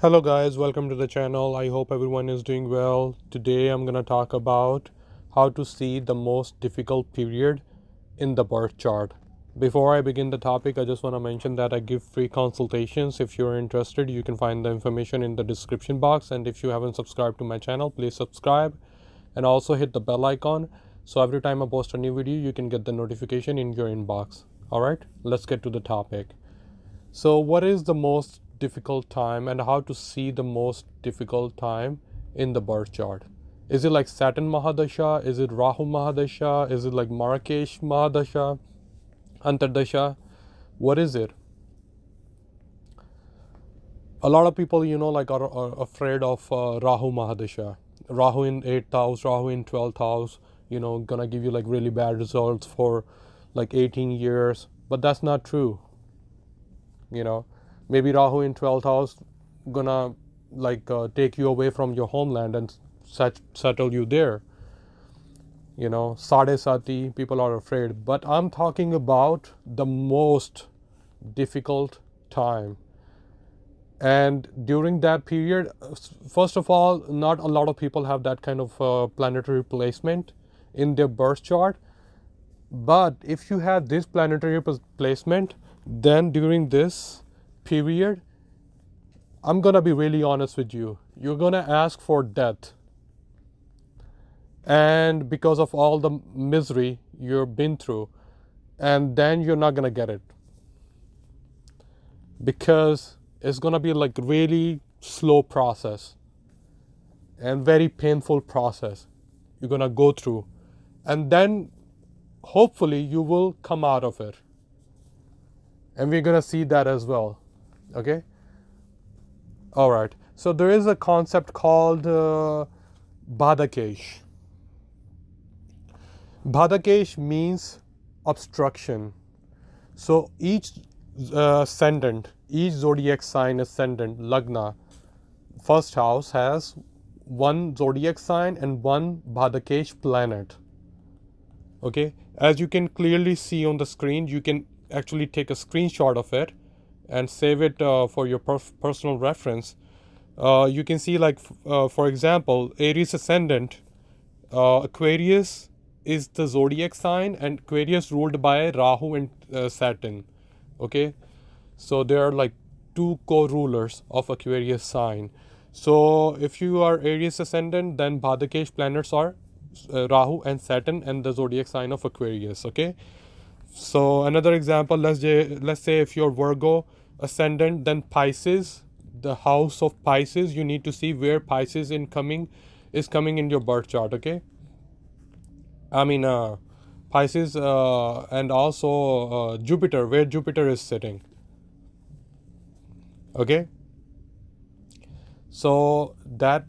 Hello guys, welcome to the channel. I hope everyone is doing well. Today I'm going to talk about how to see the most difficult period in the birth chart. Before I begin the topic, I just want to mention that I give free consultations. If you're interested, you can find the information in the description box, and if you haven't subscribed to my channel, please subscribe and also hit the bell icon so every time I post a new video, you can get the notification in your inbox. All right, let's get to the topic. So, what is the most difficult time and how to see the most difficult time in the birth chart? Is it like Saturn Mahadasha? Is it Rahu Mahadasha? Is it like Marrakesh Mahadasha? Antardasha? What is it? A lot of people, are afraid of Rahu Mahadasha. Rahu in 8th house, Rahu in 12th house, gonna give you like really bad results for like 18 years. But that's not true. Maybe Rahu in 12th house gonna take you away from your homeland and settle you there. Sade Sati, people are afraid. But I'm talking about the most difficult time. And during that period, first of all, not a lot of people have that kind of planetary placement in their birth chart. But if you have this planetary placement, then during this period, I'm gonna be really honest with you. You're gonna ask for death. And because of all the misery you've been through, and then you're not gonna get it. Because it's gonna be like really slow process and very painful process you're gonna go through. And then hopefully you will come out of it. And we're gonna see that as well. Okay? All right. So there is a concept called Bhadakesh. Bhadakesh means obstruction. So each ascendant, each zodiac sign ascendant, Lagna, first house has one zodiac sign and one Bhadakesh planet. Okay, as you can clearly see on the screen, you can actually take a screenshot of it and save it for your personal reference. You can see for example, Aries ascendant, Aquarius is the zodiac sign, and Aquarius ruled by Rahu and Saturn. Okay, so there are like two co-rulers of Aquarius sign. So if you are Aries ascendant, then Bhadakesh planets are Rahu and Saturn and the zodiac sign of Aquarius. Okay, so another example, let's say if you're Virgo ascendant, then Pisces, the house of Pisces, you need to see where Pisces is coming in your birth chart. Okay, I mean Pisces and also Jupiter, where Jupiter is sitting. Okay, so that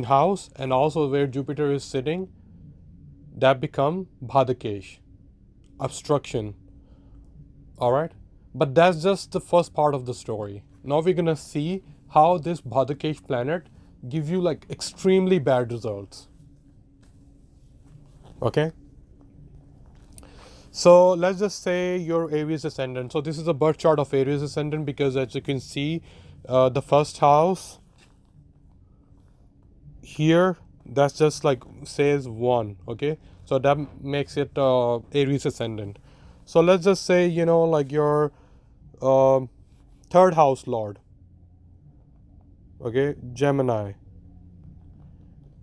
house and also where Jupiter is sitting, that become Bhadakesh, obstruction. All right, but that's just the first part of the story. Now we're gonna see how this Bhadakesh planet give you like extremely bad results. Okay, so let's just say you're Aries ascendant. So this is a birth chart of Aries ascendant, because as you can see, the first house here, that's just like says 1. Okay, so that makes it Aries ascendant. So let's just say your third house lord, okay, Gemini,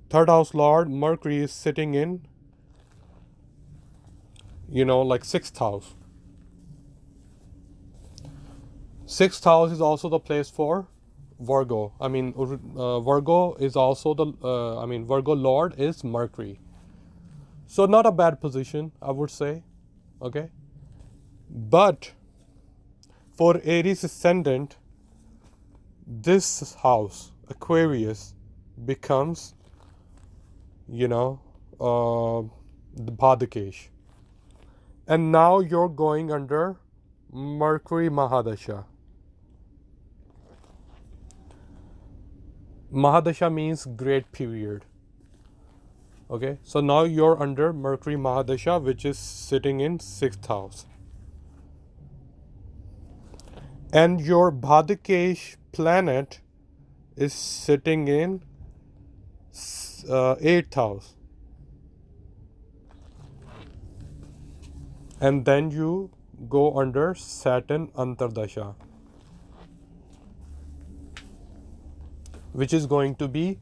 third house lord Mercury is sitting in sixth house. Sixth house is also the place for Virgo. Virgo is also Virgo Lord is Mercury. So not a bad position, I would say. Okay. But for Aries ascendant, this house, Aquarius, becomes, the Bhadakesh. And now you're going under Mercury Mahadasha. Mahadasha means great period. Okay, so now you're under Mercury Mahadasha, which is sitting in 6th house. And your Bhadakesh planet is sitting in 8th house, and then you go under Saturn Antardasha, which is going to be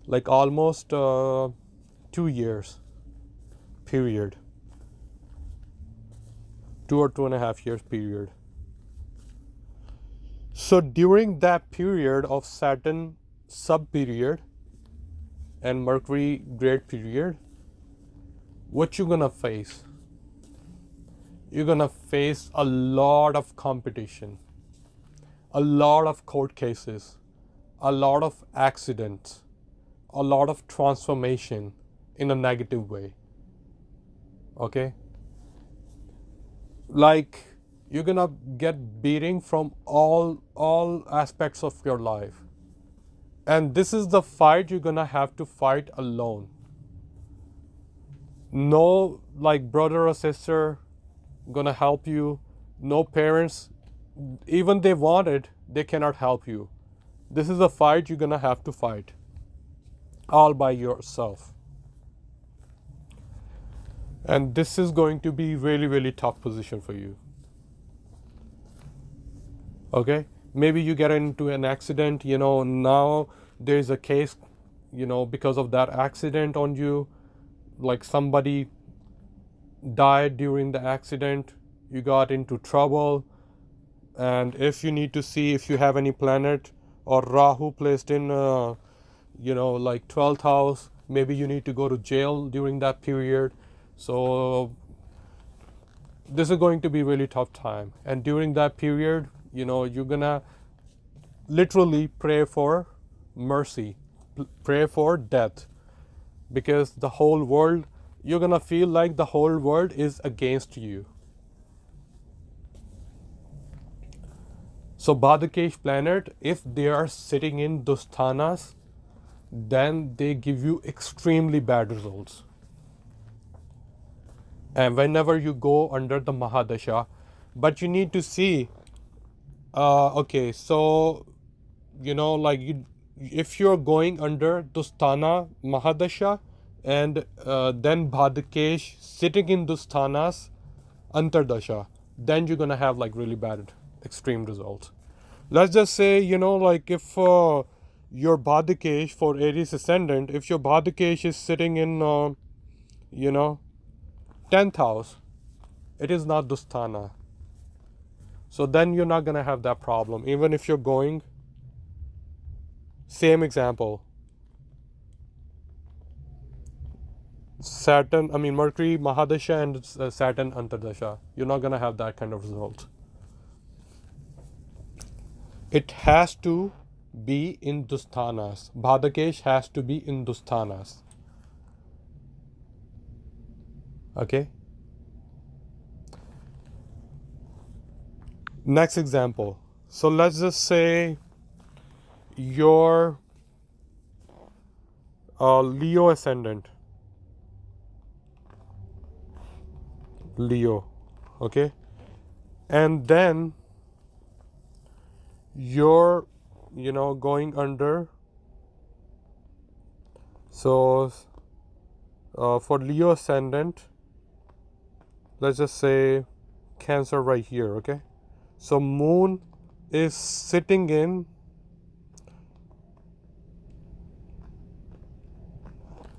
like almost 2 years period, 2 or 2.5 years period. So during that period of Saturn sub period and Mercury great period, what you're gonna face? You're gonna face a lot of competition, a lot of court cases, a lot of accidents, a lot of transformation in a negative way. Okay? Like you're gonna get beating from all aspects of your life. And this is the fight you're gonna have to fight alone. No like brother or sister gonna help you, no parents, even they want it, they cannot help you. This is a fight you're gonna have to fight all by yourself. And this is going to be really, really tough position for you. Okay? Maybe you get into an accident, now there's a case, because of that accident on you, like somebody died during the accident, you got into trouble, and if you need to see if you have any planet or Rahu placed in, like 12th house, maybe you need to go to jail during that period. So this is going to be really tough time. And during that period, you're gonna literally pray for mercy, pray for death, because the whole world, you're gonna feel like the whole world is against you. So Bhadkash planet, if they are sitting in Dusthanas, then they give you extremely bad results. And whenever you go under the Mahadasha, but you need to see, okay, so, if you're going under Dusthana Mahadasha, and then Bhadkash sitting in Dusthanas Antardasha, then you're gonna have like really bad extreme results. Let's just say, if your Bhadkash for Aries ascendant, if your Bhadkash is sitting in 10th house, it is not Dusthana. So then you're not gonna have that problem. Even if you're going, same example, Mercury Mahadasha and Saturn Antardasha, you're not gonna have that kind of result. It has to be in Dusthanas. Bhadkash has to be in Dusthanas. Okay? Next example. So let's just say your Leo ascendant. Leo. Okay? And then you're, going under. So for Leo ascendant, let's just say Cancer right here, okay? So moon is sitting in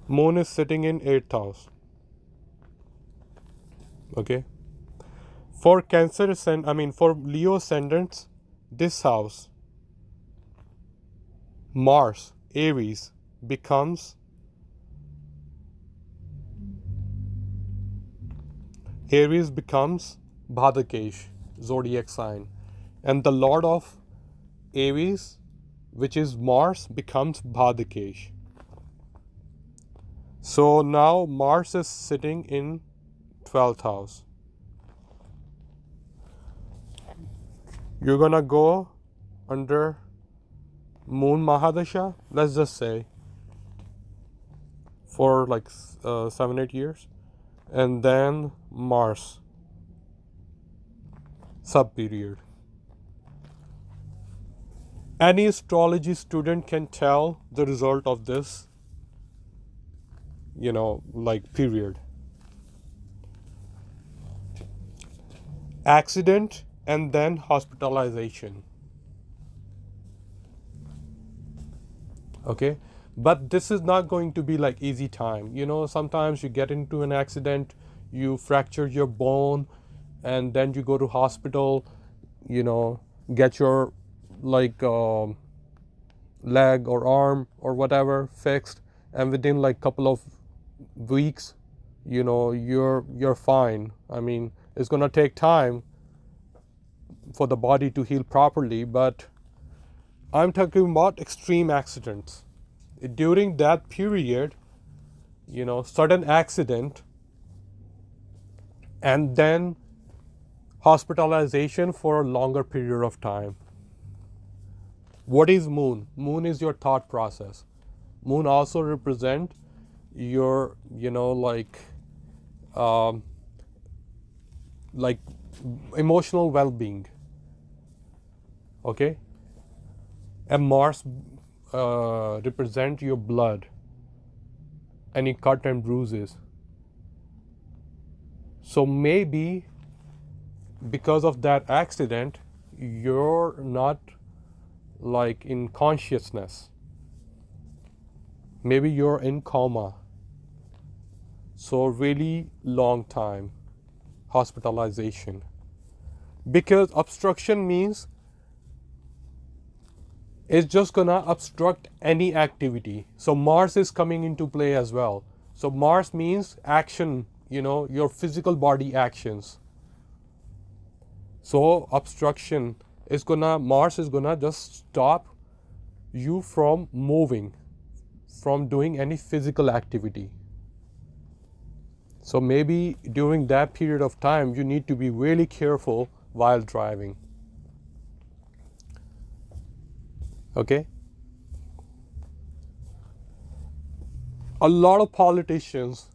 8th house. Okay? For Cancer for Leo ascendants, this house, Mars, Aries, becomes Bhadkash, zodiac sign. And the Lord of Aries, which is Mars, becomes Bhadkash. So now Mars is sitting in 12th house. You're gonna go under Moon Mahadasha, let's just say, for like 7-8 years, and then Mars sub period. Any astrology student can tell the result of this, like period. Accident and then hospitalization. Okay, but this is not going to be like easy time. Sometimes you get into an accident, you fracture your bone, and then you go to hospital, get your like leg or arm or whatever fixed, and within like couple of weeks, you're fine. I mean, it's going to take time for the body to heal properly, but I'm talking about extreme accidents. During that period, sudden accident and then hospitalization for a longer period of time. What is moon? Moon is your thought process. Moon also represent your, like emotional well-being. Okay, and Mars represent your blood, any cut and bruises. So maybe because of that accident, you're not like in consciousness. Maybe you're in coma. So really long time hospitalization. Because obstruction means it's just gonna obstruct any activity. So Mars is coming into play as well. So Mars means action, your physical body actions. So obstruction is Mars is gonna just stop you from moving, from doing any physical activity. So maybe during that period of time, you need to be really careful while driving. Okay? A lot of politicians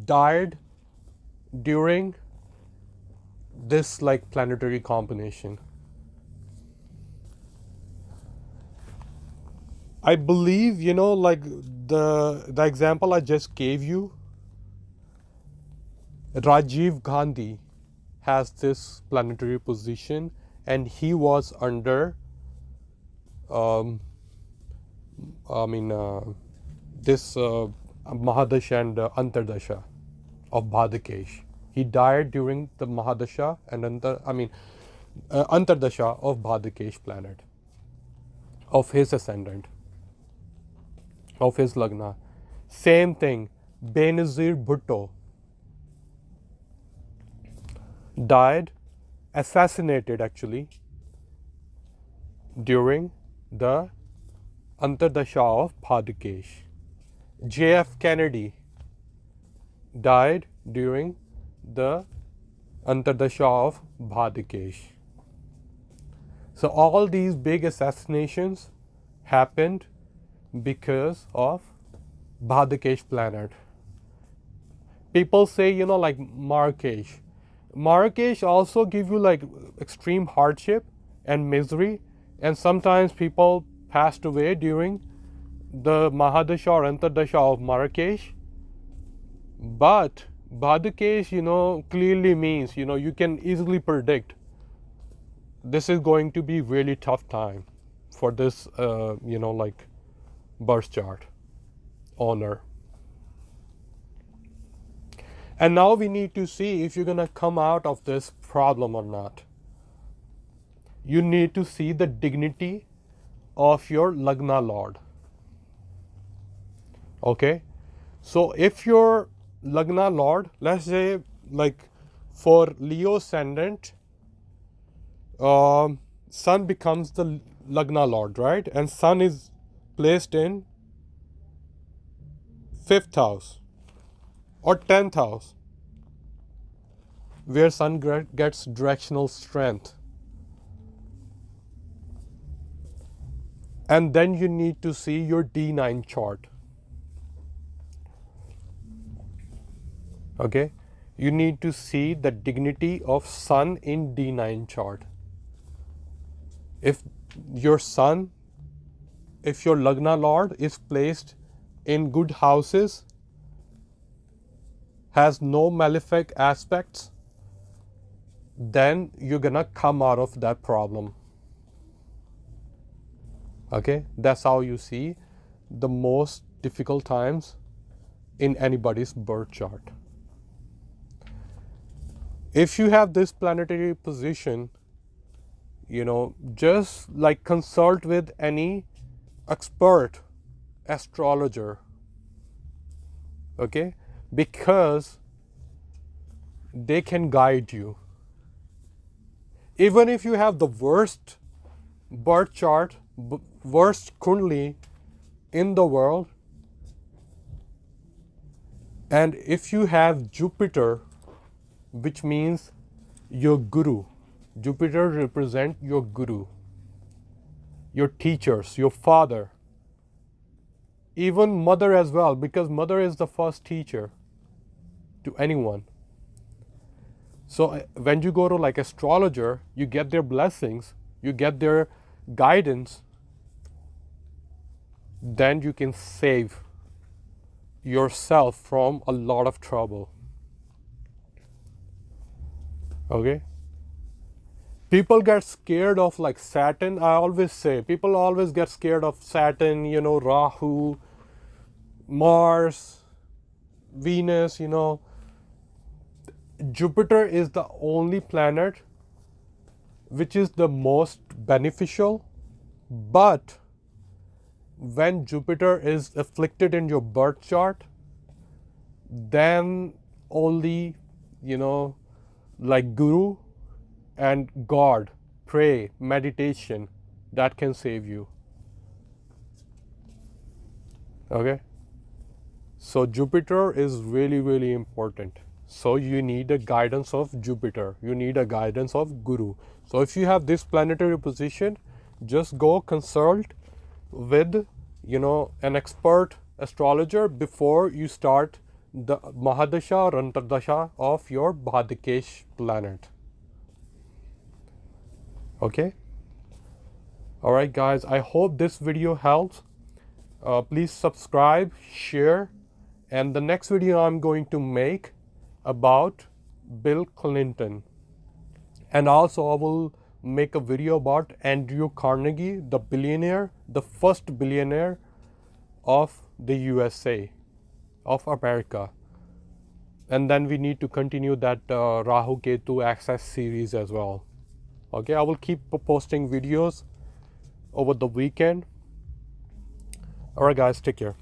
died during this like planetary combination. I believe, like the example I just gave you, Rajiv Gandhi has this planetary position, and he was under this Mahadasha and Antardasha of Bhadkesh. He died during the Mahadasha and Antardasha of Bhadkesh planet, of his ascendant, of his Lagna. Same thing, Benazir Bhutto died, assassinated actually, during the Antardasha of Bhadkesh. J.F. Kennedy died during the Antardasha of Bhadkesh. So all these big assassinations happened because of Bhadkesh planet. People say, like Marrakesh. Marrakesh also give you like extreme hardship and misery, and sometimes people passed away during the Mahadasha or Antardasha of Marrakesh. But Bhadkesh, clearly means, you can easily predict this is going to be really tough time for this, like birth chart owner. And now we need to see if you're going to come out of this problem or not. You need to see the dignity of your Lagna Lord. Okay? So if your Lagna Lord, let's say like for Leo ascendant, Sun becomes the Lagna Lord, right? And Sun is placed in 5th house or 10th house, where Sun gets directional strength. And then you need to see your D9 chart. Okay? You need to see the dignity of Sun in D9 chart. If your sun, if your Lagna Lord is placed in good houses, has no malefic aspects, then you're gonna come out of that problem. Okay, that's how you see the most difficult times in anybody's birth chart. If you have this planetary position, just like consult with any expert astrologer, okay, because they can guide you. Even if you have the worst birth chart, worst kundli in the world, and if you have Jupiter, which means your guru, Jupiter represents your guru, your teachers, your father, even mother as well, because mother is the first teacher to anyone. So when you go to like astrologer, you get their blessings, you get their guidance, then you can save yourself from a lot of trouble. Okay? People get scared of like Saturn. I always say, people always get scared of Saturn, Rahu, Mars, Venus, Jupiter is the only planet which is the most beneficial, but when Jupiter is afflicted in your birth chart, then only, like Guru and God, pray, meditation, that can save you. Okay? So Jupiter is really, really important. So you need a guidance of Jupiter. You need a guidance of Guru. So if you have this planetary position, just go consult with, an expert astrologer before you start the Mahadasha or Antardasha of your Bhadkesh planet. Okay? Alright guys, I hope this video helps. Please subscribe, share, and the next video I'm going to make about Bill Clinton. And also I will make a video about Andrew Carnegie, the billionaire, the first billionaire of the USA, of America. And then we need to continue that Rahu Ketu Access series as well. Okay, I will keep posting videos over the weekend. Alright guys, take care.